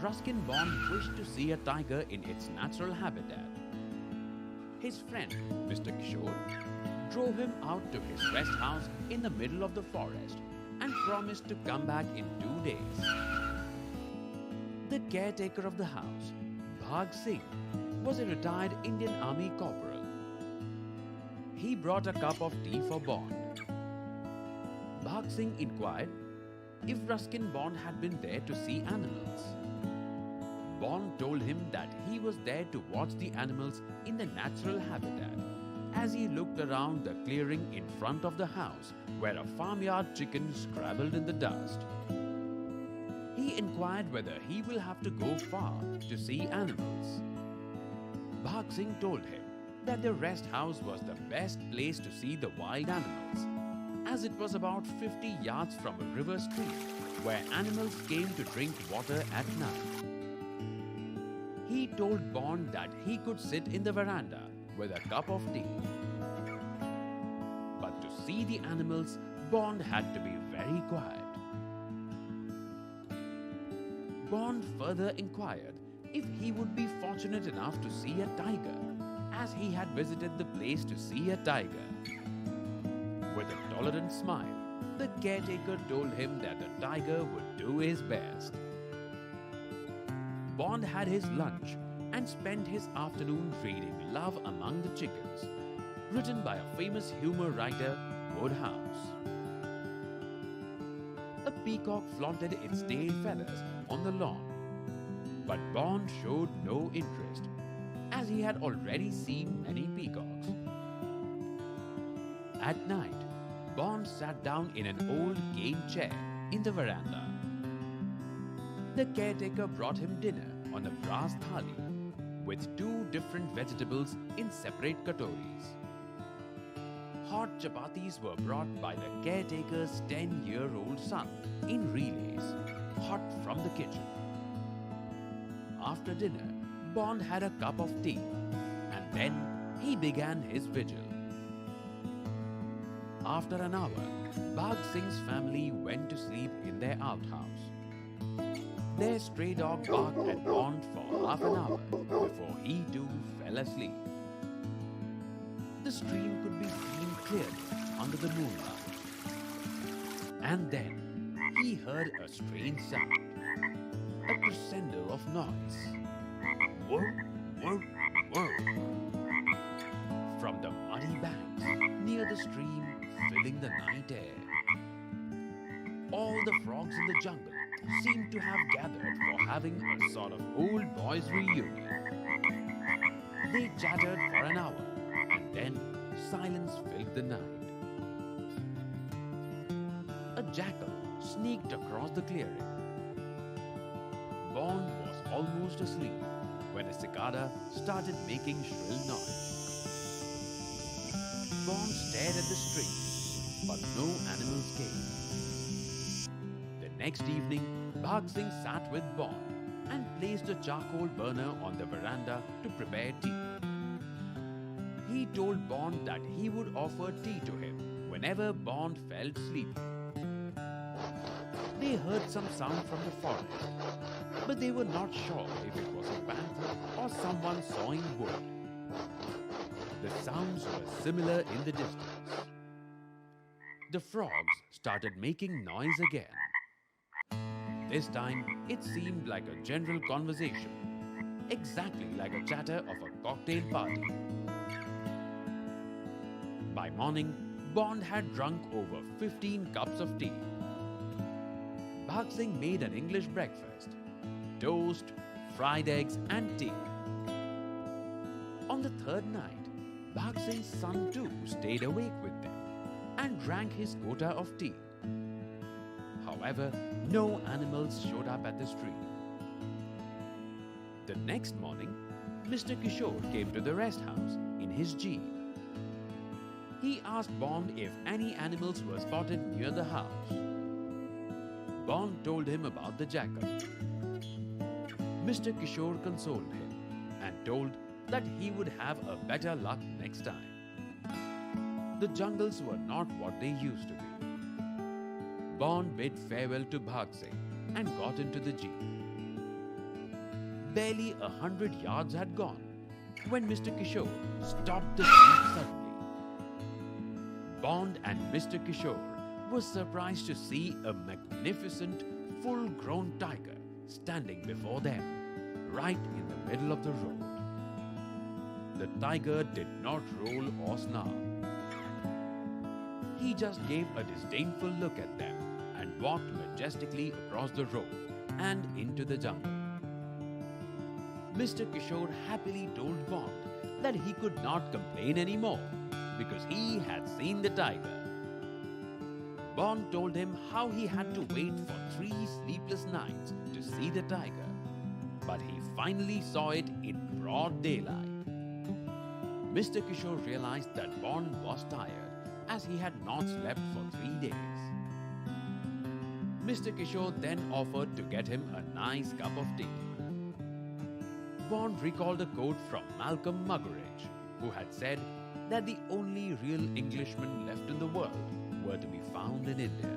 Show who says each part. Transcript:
Speaker 1: Ruskin Bond wished to see a tiger in its natural habitat. His friend, Mr. Kishore, drove him out to his rest house in the middle of the forest and promised to come back in 2 days. The caretaker of the house, Bhag Singh, was a retired Indian Army corporal. He brought a cup of tea for Bond. Bhag Singh inquired if Ruskin Bond had been there to see animals. Bond told him that he was there to watch the animals in the natural habitat as he looked around the clearing in front of the house where a farmyard chicken scrabbled in the dust. He inquired whether he will have to go far to see animals. Bhag Singh told him that the rest house was the best place to see the wild animals, as it was about 50 yards from a river stream where animals came to drink water at night. He told Bond that he could sit in the veranda with a cup of tea. But to see the animals, Bond had to be very quiet. Bond further inquired if he would be fortunate enough to see a tiger, as he had visited the place to see a tiger. With a tolerant smile, the caretaker told him that the tiger would do his best. Bond had his lunch and spent his afternoon reading Love Among the Chickens, written by a famous humor writer, Wodehouse. A peacock flaunted its tail feathers on the lawn, but Bond showed no interest, as he had already seen many peacocks. At night, Bond sat down in an old cane chair in the veranda. The caretaker brought him dinner on a brass thali with 2 different vegetables in separate katoris. Hot chapatis were brought by the caretaker's 10-year-old son in relays, hot from the kitchen. After dinner, Bond had a cup of tea, and then he began his vigil. After an hour, Bhag Singh's family went to sleep in their outhouse. Their stray dog barked at Bond for half an hour before he too fell asleep. The stream could be seen clearly under the moonlight. And then he heard a strange sound, a crescendo of noise. Whoa, whoa, whoa. From the muddy banks near the stream, filling the night air. All the frogs in the jungle seemed to have gathered for having a sort of old boys reunion. They chattered for an hour, and then silence filled the night. A jackal sneaked across the clearing. Bond was almost asleep when a cicada started making shrill noise. Bond stared at the stream, but no animals came. The next evening, Bhag Singh sat with Bond and placed a charcoal burner on the veranda to prepare tea. He told Bond that he would offer tea to him whenever Bond felt sleepy. They heard some sound from the forest, but they were not sure if it was a panther or someone sawing wood. The sounds were similar in the distance. The frogs started making noise again. This time, it seemed like a general conversation, exactly like a chatter of a cocktail party. By morning, Bond had drunk over 15 cups of tea. Bhag Singh made an English breakfast: toast, fried eggs and tea. On the third night, Bhag Singh's son too stayed awake with them and drank his quota of tea. However, no animals showed up at the stream. The next morning, Mr. Kishore came to the rest house in his jeep. He asked Bond if any animals were spotted near the house. Bond told him about the jackal. Mr. Kishore consoled him and told that he would have a better luck next time. The jungles were not what they used to be. Bond bid farewell to Bhag Singh and got into the jeep. Barely 100 yards had gone when Mr. Kishore stopped the jeep suddenly. Bond and Mr. Kishore were surprised to see a magnificent, full-grown tiger standing before them, right in the middle of the road. The tiger did not roll or snarl. He just gave a disdainful look at them and walked majestically across the road and into the jungle. Mr. Kishore happily told Bond that he could not complain anymore because he had seen the tiger. Bond told him how he had to wait for 3 sleepless nights to see the tiger, but he finally saw it in broad daylight. Mr. Kishore realized that Bond was tired as he had not slept for 3 days. Mr. Kishore then offered to get him a nice cup of tea. Bond recalled a quote from Malcolm Muggeridge, who had said that the only real Englishmen left in the world were to be found in India.